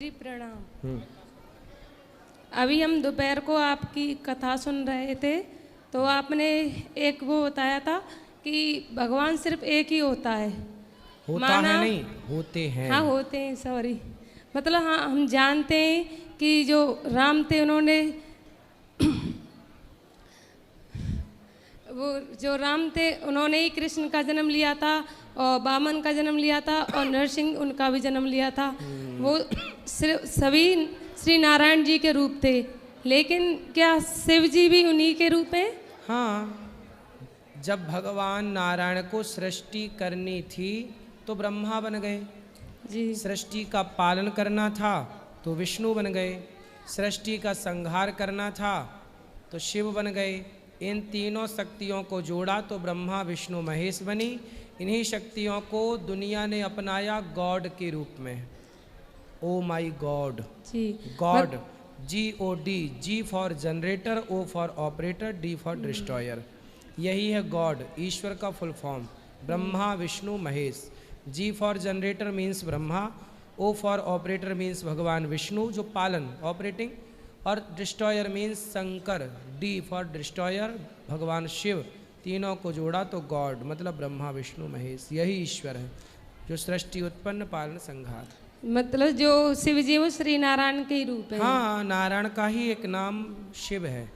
जी प्रणाम। अभी हम दोपहर को आपकी कथा सुन रहे थे, तो आपने एक वो बताया था कि भगवान सिर्फ एक ही होता है। होता है नहीं, होते हैं। हाँ होते हैं, सॉरी। मतलब हाँ, हम जानते हैं कि जो राम थे उन्होंने वो जो राम थे उन्होंने ही कृष्ण का जन्म लिया था और वामन का जन्म लिया था और नरसिंह उनका भी जन्म लिया था। वो सिर्फ सभी श्री नारायण जी के रूप थे, लेकिन क्या शिव जी भी उन्हीं के रूप हैं? हाँ, जब भगवान नारायण को सृष्टि करनी थी तो ब्रह्मा बन गए जी। सृष्टि का पालन करना था तो विष्णु बन गए, सृष्टि का संहार करना था तो शिव बन गए। इन तीनों शक्तियों को जोड़ा तो ब्रह्मा विष्णु महेश बनी। इन्हीं शक्तियों को दुनिया ने अपनाया गॉड के रूप में। Oh my God, G God, GOD, G for generator, O for operator, D for destroyer. यही है गॉड, ईश्वर का full form. Brahma Vishnu Mahesh. G for generator means Brahma, O for operator means भगवान विष्णु जो पालन ऑपरेटिंग, और destroyer means Shankar, D for destroyer भगवान शिव। तीनों को जोड़ा तो गॉड मतलब ब्रह्मा विष्णु महेश। यही ईश्वर है जो सृष्टि उत्पन्न पालन संहार। मतलब जो शिव जी वो श्री नारायण के ही रूप है। हाँ, नारायण का ही एक नाम शिव है।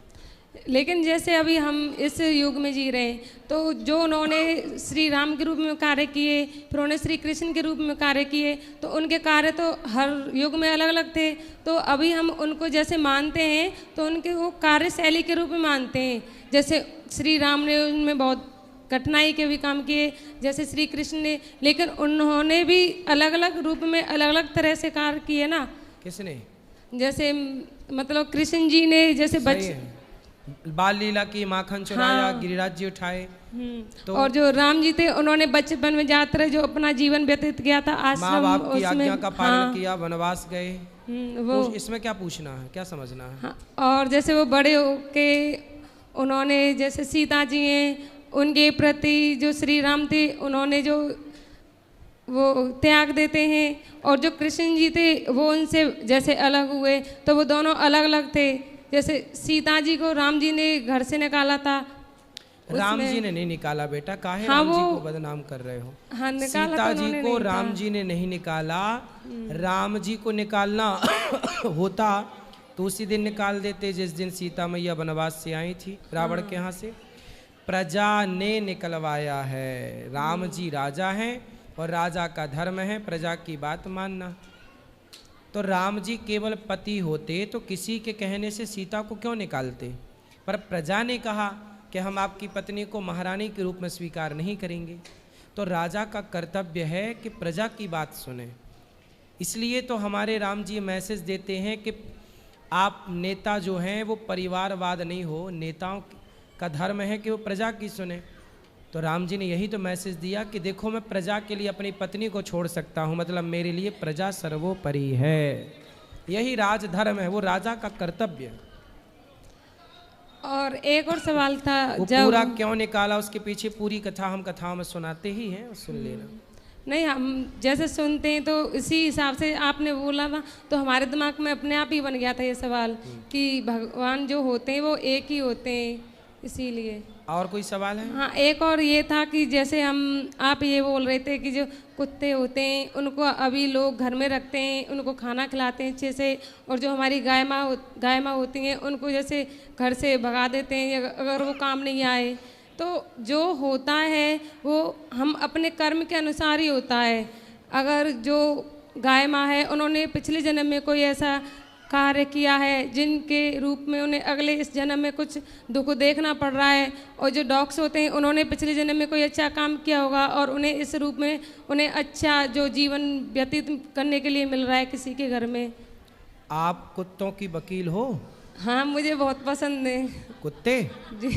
लेकिन जैसे अभी हम इस युग में जी रहे हैं, तो जो उन्होंने श्री राम के रूप में कार्य किए, फिर उन्होंने श्री कृष्ण के रूप में कार्य किए, तो उनके कार्य तो हर युग में अलग अलग थे। तो अभी हम उनको जैसे मानते हैं तो उनके वो कार्यशैली के रूप में मानते हैं। जैसे श्री राम ने उनमें बहुत कठिनाई के भी काम किए, जैसे श्री कृष्ण ने, लेकिन उन्होंने भी अलग अलग रूप में अलग अलग तरह से कार्य किए ना। किसने? जैसे मतलब कृष्ण जी ने जैसे बाल लीला की, माखन चुराया, हाँ। गिरिराज जी उठाए। तो और जो राम जी थे उन्होंने बचपन में जाते रहे, जो अपना जीवन व्यतीत किया था आश्रम, माँ बाप की आज्ञा का पालन हाँ। किया, वनवास गए। वो इसमें क्या पूछना है, क्या समझना है? हाँ। और जैसे वो बड़े होके उन्होंने जैसे सीता जी हैं, उनके प्रति जो श्री राम थे उन्होंने जो वो त्याग देते हैं, और जो कृष्ण जी थे वो उनसे जैसे अलग हुए, तो वो दोनों अलग अलग थे। जैसे सीता जी को राम जी ने घर से निकाला था। राम जी ने नहीं निकाला बेटा, काहे हाँ, राम जी को बदनाम कर रहे हो? हाँ, सीता जी को राम जी ने नहीं निकाला। राम जी को निकालना होता तो उसी दिन निकाल देते जिस दिन सीता मैया वनवास से आई थी रावण के यहाँ से। प्रजा ने निकलवाया है। राम जी राजा हैं और राजा का धर्म है प्रजा की बात मानना। तो राम जी केवल पति होते तो किसी के कहने से सीता को क्यों निकालते? पर प्रजा ने कहा कि हम आपकी पत्नी को महारानी के रूप में स्वीकार नहीं करेंगे। तो राजा का कर्तव्य है कि प्रजा की बात सुने। इसलिए तो हमारे राम जी मैसेज देते हैं कि आप नेता जो हैं वो परिवारवाद नहीं हो, नेताओं का धर्म है कि वो प्रजा की सुने। तो राम जी ने यही तो मैसेज दिया कि देखो मैं प्रजा के लिए अपनी पत्नी को छोड़ सकता हूँ, मतलब मेरे लिए प्रजा सर्वोपरि है। यही राजधर्म है, वो राजा का कर्तव्य। और एक और सवाल था, वो जब पूरा क्यों निकाला उसके पीछे पूरी कथा हम कथाओं में सुनाते ही हैं, सुन लेना। नहीं, हम जैसे सुनते हैं तो इसी हिसाब से आपने बोला ना, तो हमारे दिमाग में अपने आप ही बन गया था ये सवाल कि भगवान जो होते हैं वो एक ही होते हैं, इसीलिए। और कोई सवाल है? हाँ, एक और ये था कि जैसे आप ये बोल रहे थे कि जो कुत्ते होते हैं उनको अभी लोग घर में रखते हैं, उनको खाना खिलाते हैं अच्छे से, और जो हमारी गाय माँ होती हैं उनको जैसे घर से भगा देते हैं अगर वो काम नहीं आए। तो जो होता है वो हम अपने कर्म के अनुसार ही होता है। अगर जो गाय माँ है उन्होंने पिछले जन्म में कोई ऐसा कार्य किया है जिनके रूप में उन्हें अगले इस जन्म में कुछ दुख देखना पड़ रहा है, और जो डॉग्स होते हैं उन्होंने पिछले जन्म में कोई अच्छा काम किया होगा और उन्हें इस रूप में उन्हें अच्छा जो जीवन व्यतीत करने के लिए मिल रहा है किसी के घर में। आप कुत्तों की वकील हो? हाँ, मुझे बहुत पसंद है कुत्ते। जी।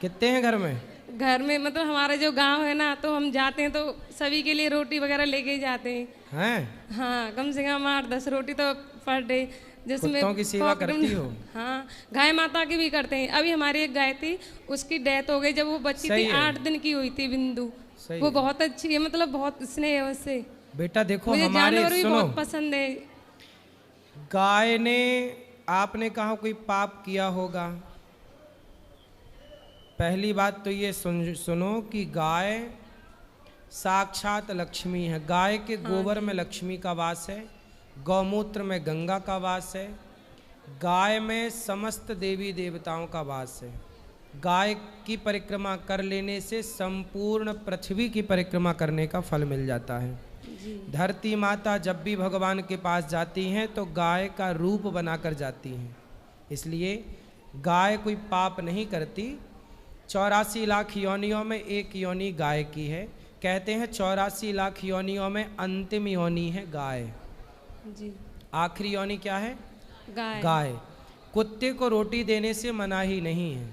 कितने हैं घर में? घर में मतलब हमारा जो गांव है ना, तो हम जाते हैं तो सभी के लिए रोटी वगैरह लेके ही जाते हैं। हाँ, कम से कम 8-10 रोटी तो पर डे। कुत्तों की सेवा करती हो? हाँ, गाय माता की भी करते हैं। अभी हमारी एक गाय थी, उसकी डेथ हो गई जब वो बच्ची थी, 8 दिन की हुई थी, बिंदु। वो बहुत अच्छी है, मतलब बहुत स्नेह है उससे। बेटा देखो मुझे हमारे जानवर भी सुनो, बहुत पसंद है। गाय ने, आपने कहा कोई पाप किया होगा। पहली बात तो ये सुनो कि गाय साक्षात लक्ष्मी है। गाय के गोबर में लक्ष्मी का वास है, गौमूत्र में गंगा का वास है, गाय में समस्त देवी देवताओं का वास है। गाय की परिक्रमा कर लेने से संपूर्ण पृथ्वी की परिक्रमा करने का फल मिल जाता है। धरती माता जब भी भगवान के पास जाती हैं तो गाय का रूप बनाकर जाती हैं, इसलिए गाय कोई पाप नहीं करती। 84 लाख योनियों में एक योनि गाय की है। कहते हैं 84 लाख योनियों में अंतिम योनि है गाय जी। आखिरी योनि क्या है? गाय। गाय। कुत्ते को रोटी देने से मनाही नहीं है।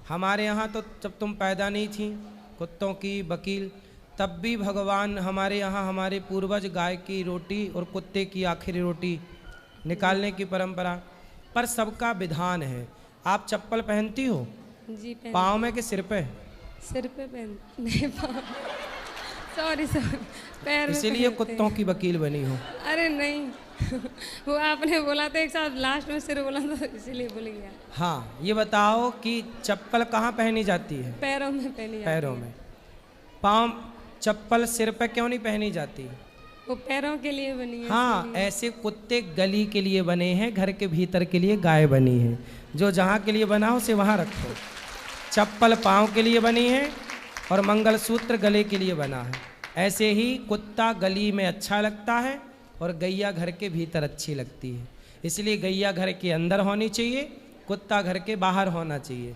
हमारे यहाँ तो जब तुम पैदा नहीं थी कुत्तों की वकील, तब भी भगवान हमारे यहाँ, हमारे पूर्वज गाय की रोटी और कुत्ते की आखिरी रोटी निकालने की परंपरा, पर सबका विधान है। आप चप्पल पहनती हो? जी पाँव में कि सिर पे? सिर पे पहन नहीं, सॉरी पैर में इसीलिए पहनते कुत्तों की वकील बनी हो। हैं। अरे नहीं वो आपने बोला था एक साथ, लास्ट में सिर बोला था इसीलिए भूल गया। हाँ, ये बताओ कि चप्पल कहाँ पहनी जाती है? पैरों में पहनी जाती पैरों है। में। पाँव, चप्पल सिर पे क्यों नहीं पहनी जाती? वो पैरों के लिए बनी है। हाँ, ऐसे कुत्ते गली के लिए बने हैं, घर के भीतर के लिए गाय बनी है। जो जहाँ के लिए बना उसे वहाँ रखो। चप्पल पाँव के लिए बनी है और मंगलसूत्र गले के लिए बना है। ऐसे ही कुत्ता गली में अच्छा लगता है और गैया घर के भीतर अच्छी लगती है। इसलिए गैया घर के अंदर होनी चाहिए, कुत्ता घर के बाहर होना चाहिए।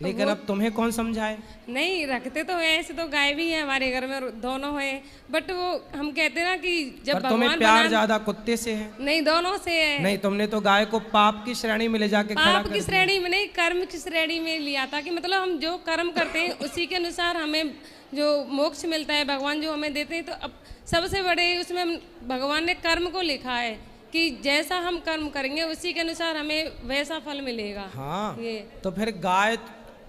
लेकिन अब तुम्हें कौन समझाए? नहीं रखते तो है, ऐसे तो गाय भी है हमारे घर में, दोनों है, बट वो हम कहते हैं ना कि जब पर तुम्हें प्यार ज्यादा कुत्ते से है। नहीं, दोनों से है। नहीं, तुमने तो गाय को पाप की श्रेणी में ले जाके खड़ा पाप कर की दिया। श्रेणी में नहीं, कर्म की श्रेणी में लिया था कि मतलब हम जो कर्म करते हैं उसी के अनुसार हमें जो मोक्ष मिलता है, भगवान जो हमें देते हैं। तो अब सबसे बड़े उसमें भगवान ने कर्म को लिखा है कि जैसा हम कर्म करेंगे उसी के अनुसार हमें वैसा फल मिलेगा। हाँ, ये तो फिर गाय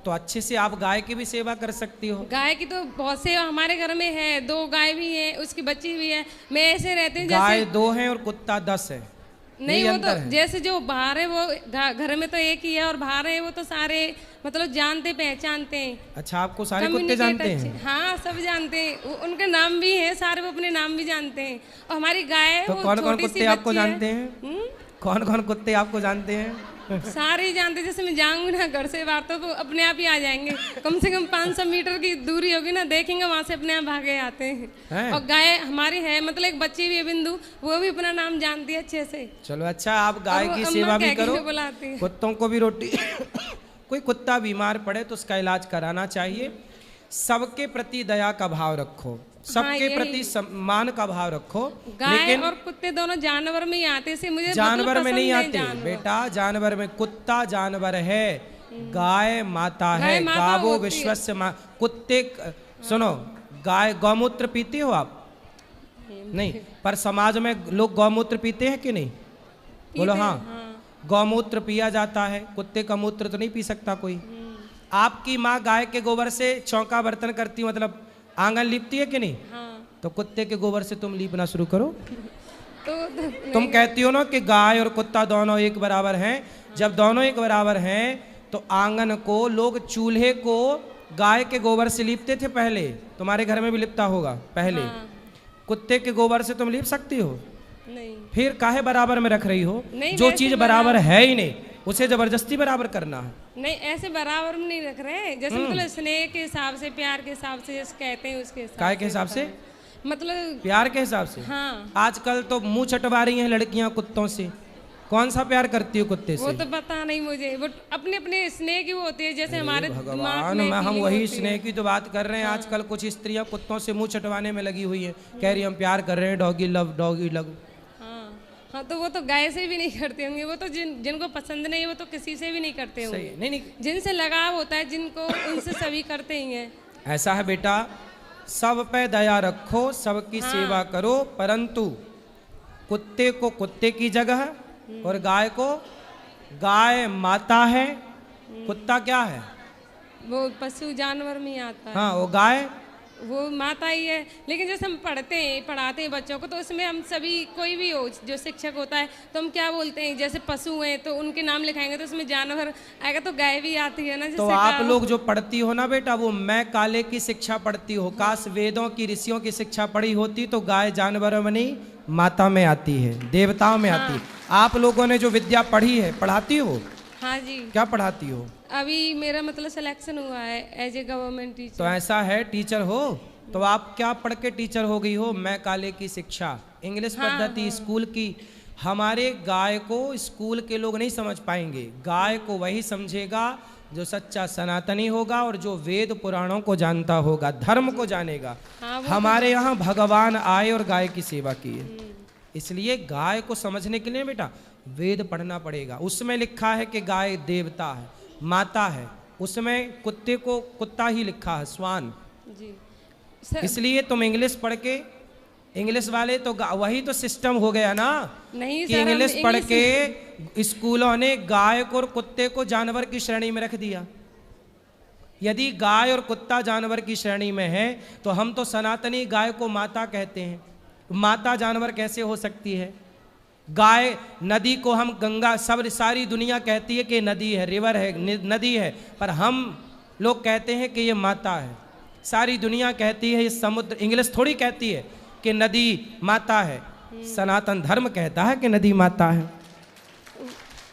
तो अच्छे से आप गाय की भी सेवा कर सकती हो। गाय की तो बहुत सेवा हमारे घर में है, 2 गाय भी है, उसकी बच्ची भी है। मैं ऐसे रहती हूँ गाय जैसे 2 हैं और कुत्ता 10 है। नहीं, वो तो है। जैसे जो बाहर है वो घर में तो एक ही है, और बाहर है वो तो सारे मतलब जानते पहचानते हैं। अच्छा, आपको सारे कुत्ते जानते हैं? हाँ, सब जानते हैं, उनके नाम भी हैं, सारे वो अपने नाम भी जानते हैं। और हमारी गाय तो वो कौन कौन छोटी सी कुत्ते आपको बच्ची है। जानते हैं? कौन कौन कुत्ते आपको जानते हैं? सारे ही जानते। जैसे मैं जाऊंगी ना घर से बाहर तो अपने आप ही आ जाएंगे। कम से कम 500 मीटर की दूरी होगी ना, देखेंगे वहां से अपने आप भागे आते हैं। और गाय हमारी है, मतलब एक बच्ची भी है बिंदु, वो भी अपना नाम जानती है अच्छे से। चलो अच्छा, आप गाय की सेवा भी करो, बुलाती है। कुत्तों को भी रोटी कोई कुत्ता बीमार पड़े तो उसका इलाज कराना चाहिए। सबके प्रति दया का भाव रखो, सबके प्रति सम्मान का भाव रखो। गाय और कुत्ते दोनों जानवर में ही आते से मुझे जानवर में नहीं आते बेटा। जानवर में कुत्ता जानवर है, गाय माता है। गावो विश्वस्य माँ। कुत्ते सुनो, गाय गौमूत्र पीती हो आप? नहीं, पर समाज में लोग गौमूत्र पीते हैं कि नहीं? बोलो हाँ। गौमूत्र पिया जाता है, कुत्ते का मूत्र तो नहीं पी सकता कोई। आपकी माँ गाय के गोबर से चौका बर्तन करती, मतलब आंगन लीपती है कि नहीं? हाँ। तो कुत्ते के गोबर से तुम लीपना शुरू करो। तो तुम कहती हो ना कि गाय और कुत्ता दोनों एक बराबर हैं। जब दोनों एक बराबर हैं तो आंगन को, लोग चूल्हे को गाय के गोबर से लीपते थे पहले। तुम्हारे घर में भी लिपता होगा पहले। हाँ। कुत्ते के गोबर से तुम लीप सकती हो? नहीं। फिर काहे बराबर में रख रही हो? जो चीज बराबर है ही नहीं उसे जबरदस्ती बराबर करना है। नहीं, ऐसे बराबर में नहीं रख रहे। जैसे मतलब स्नेह के हिसाब से, प्यार के हिसाब से जैसे कहते हैं उसके हिसाब। काय के हिसाब से? मतलब प्यार के हिसाब से। हाँ। आजकल तो मुंह चटवा रही हैं लड़कियां कुत्तों से। कौन सा प्यार करती हो कुत्ते से? वो तो पता नहीं मुझे, वो अपने अपने स्नेह की वो होती है। जैसे हमारे भगवान, मैं हम वही स्नेह की तो बात कर रहे हैं। आजकल कुछ स्त्रियां कुत्तों से मुंह चटवाने में लगी हुई हैं, कह रही हम प्यार कर रहे हैं, डॉगी लव डॉगी लव। हाँ, तो वो तो गाय से भी नहीं करते होंगे। वो तो जिनको पसंद नहीं है वो तो किसी से भी नहीं करते होंगे। नहीं, जिनसे लगाव होता है जिनको, उनसे सभी करते ही हैं। ऐसा है बेटा, सब पे दया रखो, सबकी सेवा करो, परंतु कुत्ते को कुत्ते की जगह और गाय को, गाय माता है, कुत्ता क्या है? वो पशु जानवर में ही आता है। हाँ, वो गाय वो माता ही है। लेकिन जैसे हम पढ़ाते हैं बच्चों को, तो उसमें हम सभी कोई भी हो जो शिक्षक होता है तो हम क्या बोलते हैं, जैसे पशु हैं तो उनके नाम लिखाएंगे तो उसमें जानवर आएगा, तो गाय भी आती है ना। तो आप लोग जो पढ़ती हो ना बेटा, वो मैं काले की शिक्षा पढ़ती हो। काश वेदों की ऋषियों की शिक्षा पढ़ी होती तो गाय जानवरों में नहीं माता में आती है, देवताओं में आती। आप लोगों ने जो विद्या पढ़ी है, पढ़ाती हो? हाँ जी। क्या पढ़ाती हो? अभी मेरा मतलब सिलेक्शन हुआ है एज ए गवर्नमेंट टीचर। तो ऐसा है, टीचर हो तो आप क्या पढ़ के टीचर हो गई हो? मैं काले की शिक्षा, इंग्लिश पद्धति स्कूल की। हमारे गाय को स्कूल के लोग नहीं समझ पाएंगे। गाय को वही समझेगा जो सच्चा सनातनी होगा और जो वेद पुराणों को जानता होगा, धर्म को जानेगा। हमारे यहाँ भगवान आए और गाय की सेवा की है, इसलिए गाय को समझने के लिए बेटा वेद पढ़ना पड़ेगा। उसमें लिखा है कि गाय देवता है, माता है। उसमें कुत्ते को कुत्ता ही लिखा है, स्वान जी। इसलिए तुम इंग्लिश पढ़ के, इंग्लिश वाले तो वही तो सिस्टम हो गया ना, नहीं कि इंग्लिश पढ़ के स्कूलों ने गाय को और कुत्ते को जानवर की श्रेणी में रख दिया। यदि गाय और कुत्ता जानवर की श्रेणी में है तो हम तो सनातनी गाय को माता कहते हैं। माता जानवर कैसे हो सकती है? गाय, नदी को हम गंगा, सब सारी दुनिया कहती है कि नदी है, रिवर है, नदी है, पर हम लोग कहते हैं कि ये माता है। सारी दुनिया कहती है ये समुद्र, इंग्लिश थोड़ी कहती है कि नदी माता है। सनातन धर्म कहता है कि नदी माता है।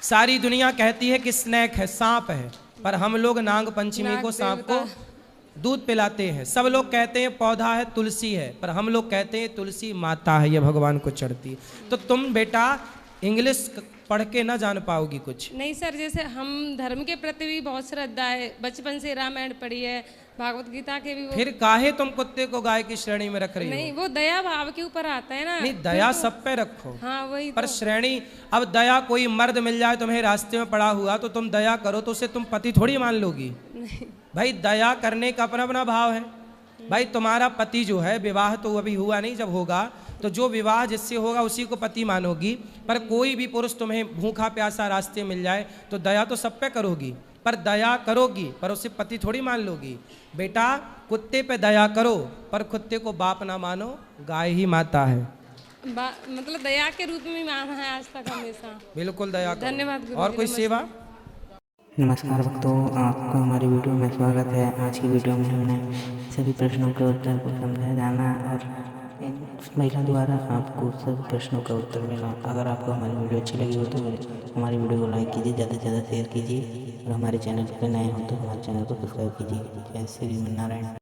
सारी दुनिया कहती है कि स्नेक है, सांप है, पर हम लोग नाग पंचमी को सांप को दूध पिलाते हैं। सब लोग कहते हैं पौधा है, तुलसी है, पर हम लोग कहते हैं तुलसी माता है, ये भगवान को चढ़ती है। तो तुम बेटा इंग्लिश पढ़ के ना जान पाओगी कुछ। नहीं सर, जैसे हम धर्म के प्रति भी बहुत श्रद्धा है, बचपन से रामायण पढ़ी है, भागवत गीता के भी। फिर काहे तुम कुत्ते को गाय की श्रेणी में रख रही हो? नहीं, वो दया भाव के ऊपर आता है ना। नहीं, दया सब पे रखो। हाँ वही पर श्रेणी, अब दया कोई मर्द मिल जाए तुम्हें रास्ते में पड़ा हुआ तो तुम दया करो तो उसे तुम पति थोड़ी मान लोगी। भाई दया करने का अपना अपना भाव है। भाई तुम्हारा पति जो है, विवाह तो अभी हुआ नहीं, जब होगा तो जो विवाह जिससे होगा उसी को पति मानोगी। पर कोई भी पुरुष तुम्हें भूखा प्यासा रास्ते मिल जाए तो दया तो सब पे करोगी, पर दया करोगी पर उसे पति थोड़ी मान लोगी। बेटा कुत्ते पे दया करो पर कुत्ते को बाप ना मानो, गाय ही माता है। मतलब दया के रूप में माना है आज तक हमेशा। बिल्कुल दया करो। धन्यवाद। और कोई सेवा? नमस्कार भक्तों, आपका हमारी वीडियो में स्वागत है। आज की वीडियो में हमने सभी प्रश्नों के उत्तर को समझा जाना और इन महिला द्वारा आपको सभी प्रश्नों का उत्तर मिला। अगर आपको हमारी वीडियो अच्छी लगी हो तो हमारी वीडियो को लाइक कीजिए, ज़्यादा से ज़्यादा शेयर कीजिए और हमारे चैनल पर नए हो तो हमारे चैनल को सब्सक्राइब कीजिए। जय श्री नारायण।